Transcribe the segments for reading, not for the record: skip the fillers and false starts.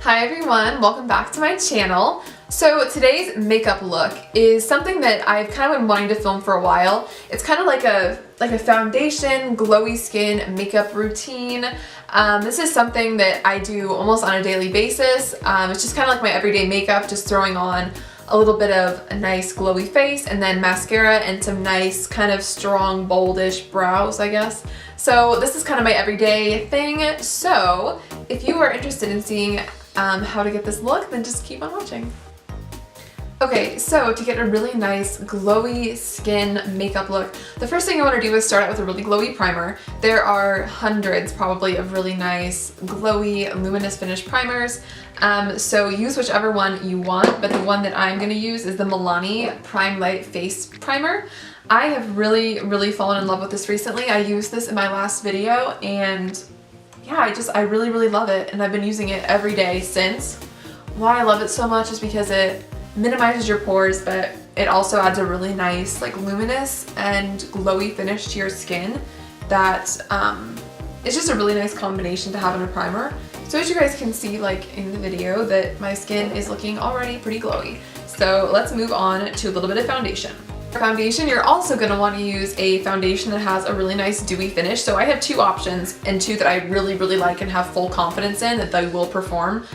Hi everyone, welcome back to my channel. So today's makeup look is something that I've kind of been wanting to film for a while. It's kind of like a foundation, glowy skin makeup routine. This is something that I do almost on a daily basis. It's just kind of like my everyday makeup, just throwing on a little bit of a nice glowy face and then mascara and some nice kind of strong boldish brows, I guess. So this is kind of my everyday thing. So if you are interested in seeing how to get this look, then just keep on watching. Okay, so to get a really nice glowy skin makeup look, the first thing I want to do is start out with a really glowy primer. There are hundreds probably of really nice glowy luminous finish primers. So use whichever one you want, but the one that I'm going to use is the Milani Prime Light Face Primer. I have really fallen in love with this recently. I used this in my last video and yeah, I really love it, and I've been using it every day since. Why I love it so much is because it minimizes your pores, but it also adds a really nice like luminous and glowy finish to your skin that it's just a really nice combination to have in a primer. So as you guys can see like in the video that my skin is looking already pretty glowy. So let's move on to a little bit of foundation. For foundation, you're also going to want to use a foundation that has a really nice dewy finish. So I have two options and two that I really like and have full confidence in that they will perform.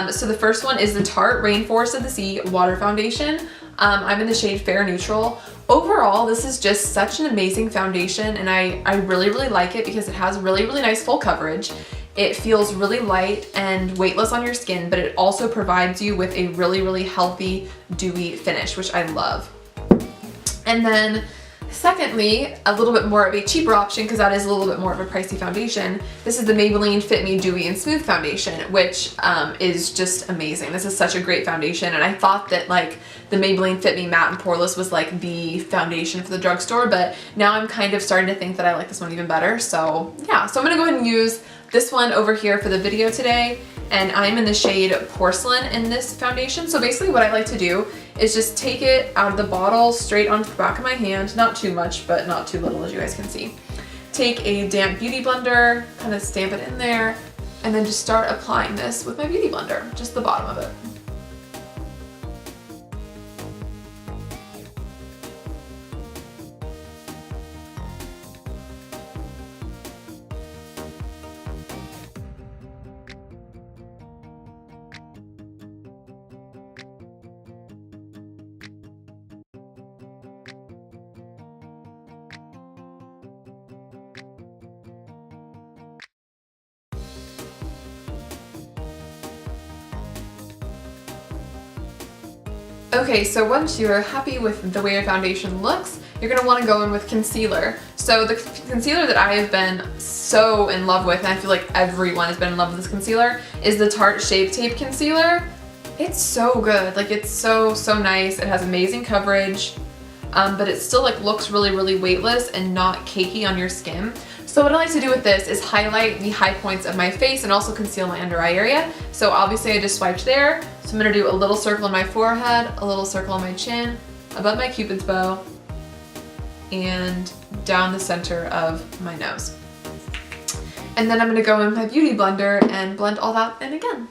So the first one is the Tarte Rainforest of the Sea Water Foundation. I'm in the shade Fair Neutral. Overall, this is just such an amazing foundation, and I really like it because it has really nice full coverage. It feels really light and weightless on your skin, but it also provides you with a really healthy dewy finish, which I love. And then secondly, a little bit more of a cheaper option, because that is a little bit more of a pricey foundation. This is the Maybelline Fit Me Dewy and Smooth Foundation, which is just amazing. This is such a great foundation, and I thought that like the Maybelline Fit Me Matte and Poreless was like the foundation for the drugstore, but now I'm kind of starting to think that I like this one even better. So yeah, so I'm gonna go ahead and use this one over here for the video today, and I'm in the shade Porcelain in this foundation. So basically what I like to do is just take it out of the bottle straight onto the back of my hand, not too much, but not too little, as you guys can see. Take a damp beauty blender, kind of stamp it in there, and then just start applying this with my beauty blender, just the bottom of it. Okay, so once you're happy with the way your foundation looks, you're going to want to go in with concealer. So the concealer that I have been so in love with, and I feel like everyone has been in love with this concealer, is the Tarte Shape Tape Concealer. It's so good. Like, it's so nice. It has amazing coverage, but it still like looks really weightless and not cakey on your skin. So what I like to do with this is highlight the high points of my face and also conceal my under eye area. So obviously I just swiped there. So I'm gonna do a little circle on my forehead, a little circle on my chin, above my cupid's bow, and down the center of my nose. And then I'm gonna go in with my beauty blender and blend all that in again.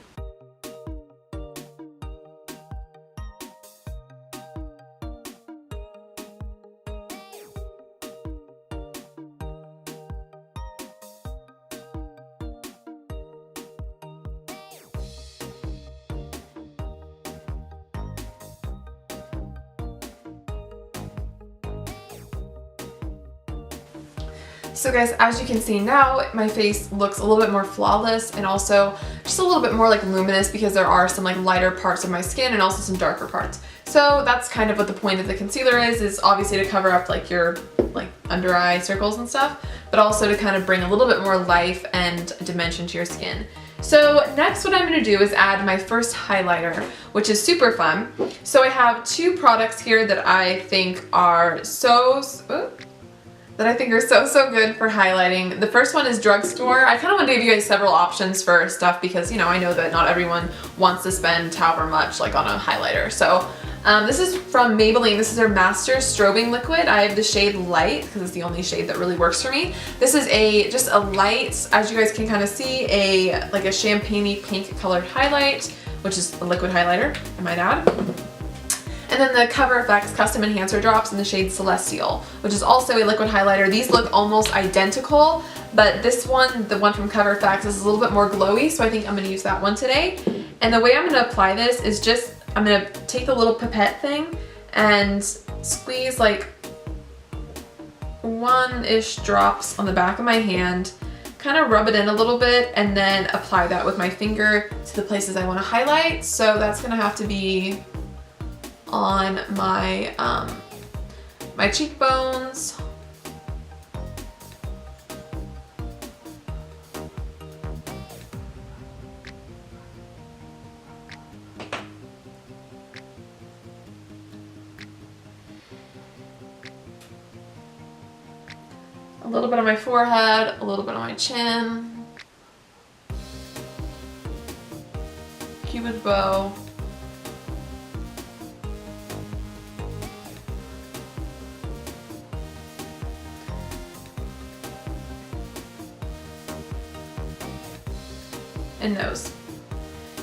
So guys, as you can see now, my face looks a little bit more flawless and also just a little bit more like luminous because there are some like lighter parts of my skin and also some darker parts. So that's kind of what the point of the concealer is obviously to cover up like your under eye circles and stuff, but also to kind of bring a little bit more life and dimension to your skin. So next what I'm going to do is add my first highlighter, which is super fun. So I have two products here that I think are so good for highlighting. The first one is drugstore. I kind of want to give you guys several options for stuff because, you know, I know that not everyone wants to spend however much like on a highlighter. So This is from Maybelline. This is their Master Strobing Liquid. I have the shade Light because it's the only shade that really works for me. This is just a light, as you guys can kind of see, like a champagne-y pink colored highlight, which is a liquid highlighter, I might add. And then the Cover FX Custom Enhancer Drops in the shade Celestial, which is also a liquid highlighter. These look almost identical, but this one, the one from Cover FX, is a little bit more glowy, so I think I'm going to use that one today. And the way I'm going to apply this is just, I'm going to take the little pipette thing and squeeze like 1-ish drops on the back of my hand, kind of rub it in a little bit, and then apply that with my finger to the places I want to highlight. So that's going to have to be on my my cheekbones, a little bit on my forehead, a little bit on my chin, cupid bow. And nose.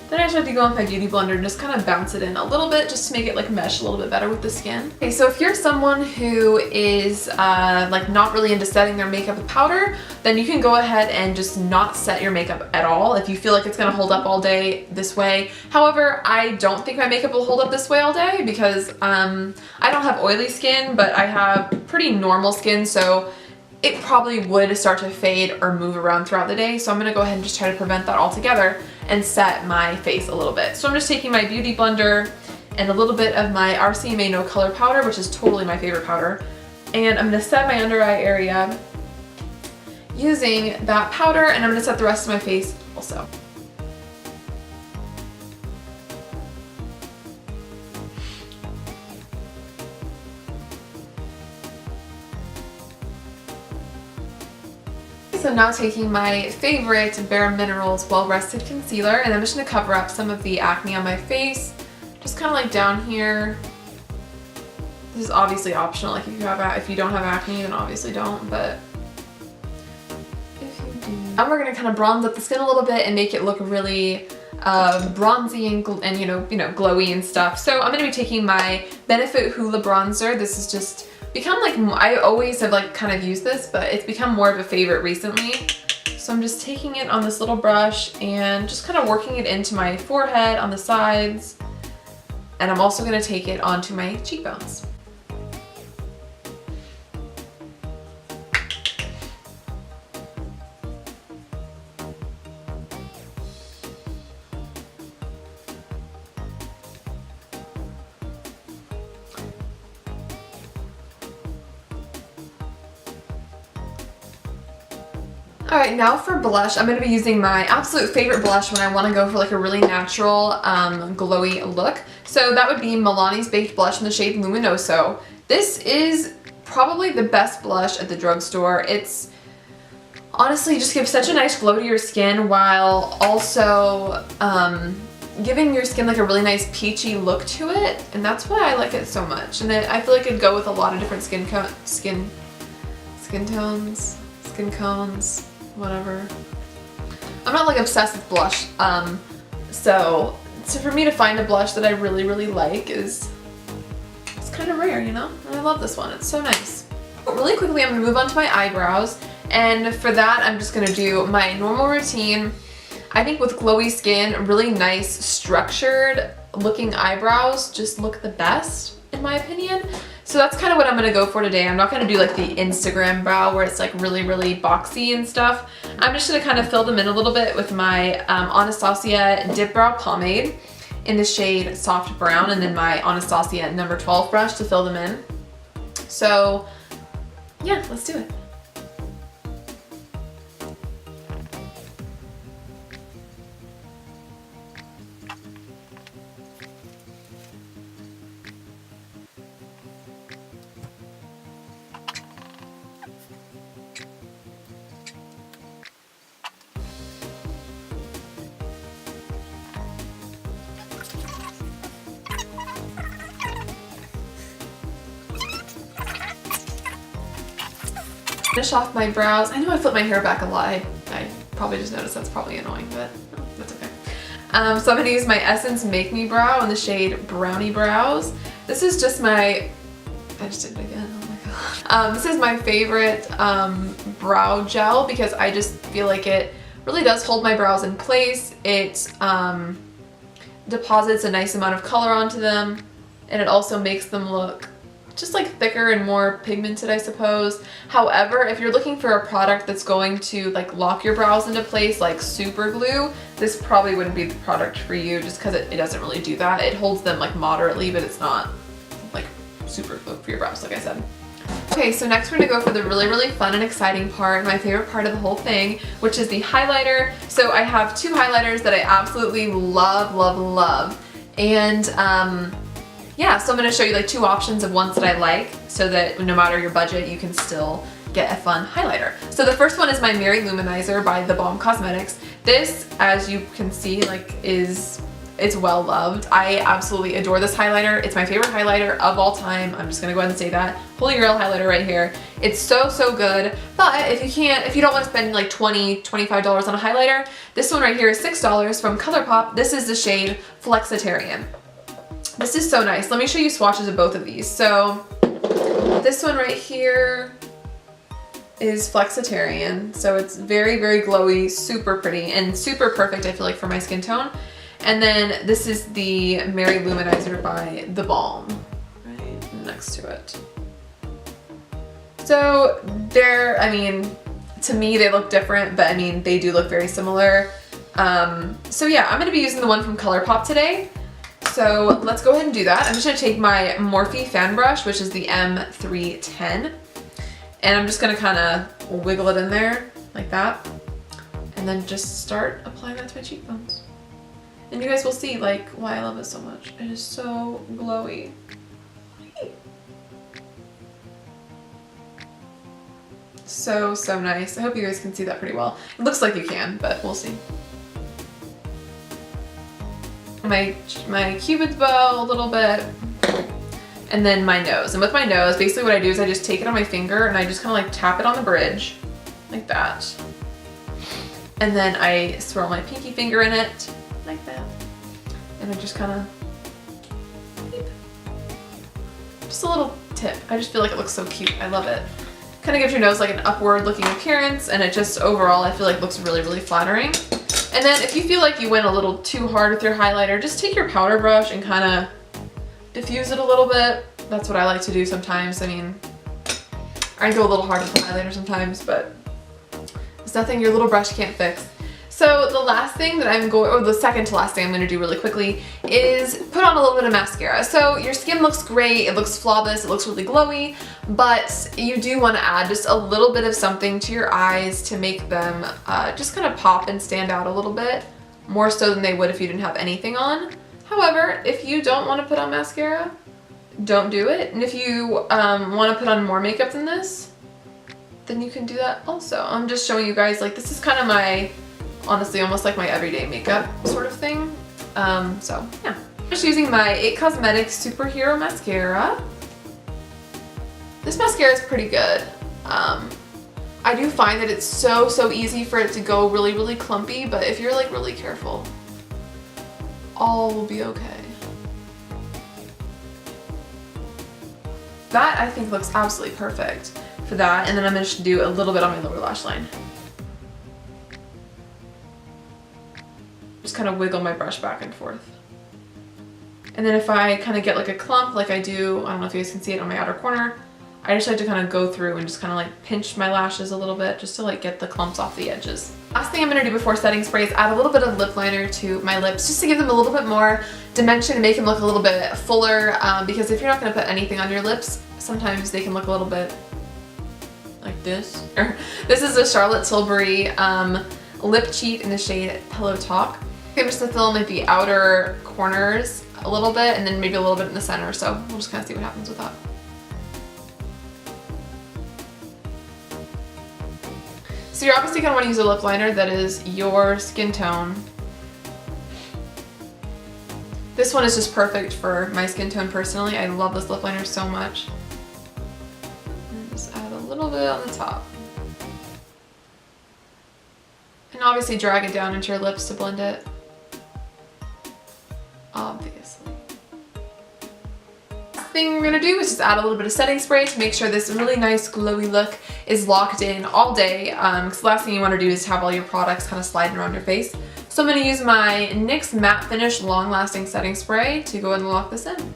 Then I just have to go with my beauty blender and just kind of bounce it in a little bit just to make it like mesh a little bit better with the skin. Okay, so if you're someone who is like not really into setting their makeup with powder, then you can go ahead and just not set your makeup at all if you feel like it's gonna hold up all day this way. However, I don't think my makeup will hold up this way all day because I don't have oily skin, but I have pretty normal skin, so it probably would start to fade or move around throughout the day. So I'm gonna go ahead and just try to prevent that altogether and set my face a little bit. So I'm just taking my beauty blender and a little bit of my RCMA No Color powder, which is totally my favorite powder. And I'm gonna set my under eye area using that powder, and I'm gonna set the rest of my face also. So now taking my favorite BareMinerals Well Rested Concealer, and I'm just going to cover up some of the acne on my face, just kind of like down here. This is obviously optional, like if you don't have acne, then obviously don't, but if you do. Now we're going to kind of bronze up the skin a little bit and make it look really bronzy and you know glowy and stuff. So I'm going to be taking my Benefit Hoola bronzer. This is just become like, I always have like kind of used this, but it's become more of a favorite recently. So I'm just taking it on this little brush and just kind of working it into my forehead, on the sides, and I'm also going to take it onto my cheekbones. Alright, now for blush, I'm going to be using my absolute favorite blush when I want to go for like a really natural, glowy look. So that would be Milani's Baked Blush in the shade Luminoso. This is probably the best blush at the drugstore. It's honestly just gives such a nice glow to your skin while also giving your skin like a really nice peachy look to it, and that's why I like it so much. And I feel like it'd go with a lot of different skin tones, skin cones, whatever. I'm not like obsessed with blush, so for me to find a blush that I really like it's kind of rare, you know? And I love this one, it's so nice. But really quickly I'm gonna move on to my eyebrows, and for that I'm just gonna do my normal routine. I think with glowy skin, really nice structured looking eyebrows just look the best in my opinion. So that's kind of what I'm going to go for today. I'm not going to do like the Instagram brow where it's like really boxy and stuff. I'm just going to kind of fill them in a little bit with my Anastasia Dip Brow Pomade in the shade Soft Brown, and then my Anastasia number 12 brush to fill them in. So yeah, let's do it. Finish off my brows. I know I flip my hair back a lot. I probably just noticed that's probably annoying, but that's okay. So I'm gonna use my Essence Make Me Brow in the shade Brownie Brows. This is just my, I just did it again, oh my god. This is my favorite brow gel because I just feel like it really does hold my brows in place. It deposits a nice amount of color onto them, and it also makes them look just like thicker and more pigmented, I suppose. However, if you're looking for a product that's going to like lock your brows into place like super glue, this probably wouldn't be the product for you just because it doesn't really do that. It holds them like moderately, but it's not like super glue for your brows, like I said. Okay, so next we're gonna go for the really fun and exciting part, my favorite part of the whole thing, which is the highlighter. So I have two highlighters that I absolutely love. And yeah, so I'm gonna show you like two options of ones that I like so that no matter your budget, you can still get a fun highlighter. So the first one is my Mary-Loumanizer by the Balm Cosmetics. This, as you can see, like it's well loved. I absolutely adore this highlighter. It's my favorite highlighter of all time. I'm just gonna go ahead and say that. Holy Grail highlighter right here. It's so good. But if you don't want to spend like $20, $25 on a highlighter, this one right here is $6 from Colourpop. This is the shade Flexitarian. This is so nice. Let me show you swatches of both of these. So this one right here is Flexitarian. So it's very glowy, super pretty, and super perfect, I feel like, for my skin tone. And then this is the Mary-Loumanizer by the Balm, right next to it. So they're, I mean, to me they look different, but I mean, they do look very similar. So yeah, I'm gonna be using the one from Colourpop today. So let's go ahead and do that. I'm just gonna take my Morphe fan brush, which is the M310, and I'm just gonna kind of wiggle it in there like that, and then just start applying that to my cheekbones. And you guys will see like why I love it so much. It is so glowy. So nice. I hope you guys can see that pretty well. It looks like you can, but we'll see. My cupid's bow a little bit, and then my nose. And with my nose, basically what I do is I just take it on my finger and I just kind of like tap it on the bridge like that. And then I swirl my pinky finger in it like that. And I just kind of, just a little tip. I just feel like it looks so cute. I love it. Kind of gives your nose like an upward looking appearance, and it just overall I feel like looks really flattering. And then if you feel like you went a little too hard with your highlighter, just take your powder brush and kind of diffuse it a little bit. That's what I like to do sometimes. I mean, I go a little hard with the highlighter sometimes, but it's nothing your little brush can't fix. So the last thing that or the second to last thing I'm going to do really quickly is put on a little bit of mascara. So your skin looks great, it looks flawless, it looks really glowy, but you do want to add just a little bit of something to your eyes to make them just kind of pop and stand out a little bit, more so than they would if you didn't have anything on. However, if you don't want to put on mascara, don't do it. And if you want to put on more makeup than this, then you can do that also. I'm just showing you guys, like, this is kind of my, honestly, almost like my everyday makeup sort of thing. So yeah. I'm just using my IT Cosmetics Superhero Mascara. This mascara is pretty good. I do find that it's so easy for it to go really clumpy, but if you're like really careful, all will be okay. That I think looks absolutely perfect for that, and then I'm going to do a little bit on my lower lash line. Just kind of wiggle my brush back and forth. And then if I kind of get like a clump like I do, I don't know if you guys can see it on my outer corner, I just like to kind of go through and just kind of like pinch my lashes a little bit just to like get the clumps off the edges. Last thing I'm going to do before setting spray is add a little bit of lip liner to my lips just to give them a little bit more dimension and make them look a little bit fuller, because if you're not going to put anything on your lips, sometimes they can look a little bit like this. This is a Charlotte Tilbury lip cheat in the shade Pillow Talk. I'm just going to fill in like the outer corners a little bit and then maybe a little bit in the center, so we'll just kind of see what happens with that. So you're obviously going to want to use a lip liner that is your skin tone. This one is just perfect for my skin tone personally. I love this lip liner so much. And just add a little bit on the top. obviously drag it down into your lips to blend it. Obviously. Thing we're gonna do is just add a little bit of setting spray to make sure this really nice glowy look is locked in all day, because the last thing you want to do is have all your products kind of sliding around your face. So I'm going to use my NYX Matte Finish Long Lasting Setting Spray to go ahead and lock this in.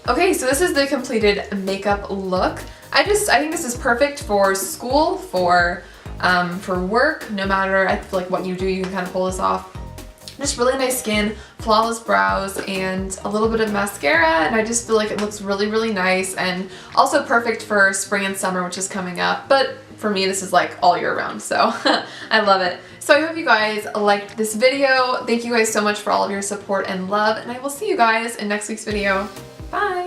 Okay, so this is the completed makeup look. I think this is perfect for school, for work, no matter, I feel like what you do, you can kind of pull this off. Just really nice skin, flawless brows, and a little bit of mascara, and I just feel like it looks really, really nice, and also perfect for spring and summer, which is coming up, but for me this is like all year round, so I love it. So I hope you guys liked this video. Thank you guys so much for all of your support and love, and I will see you guys in next week's video. Bye!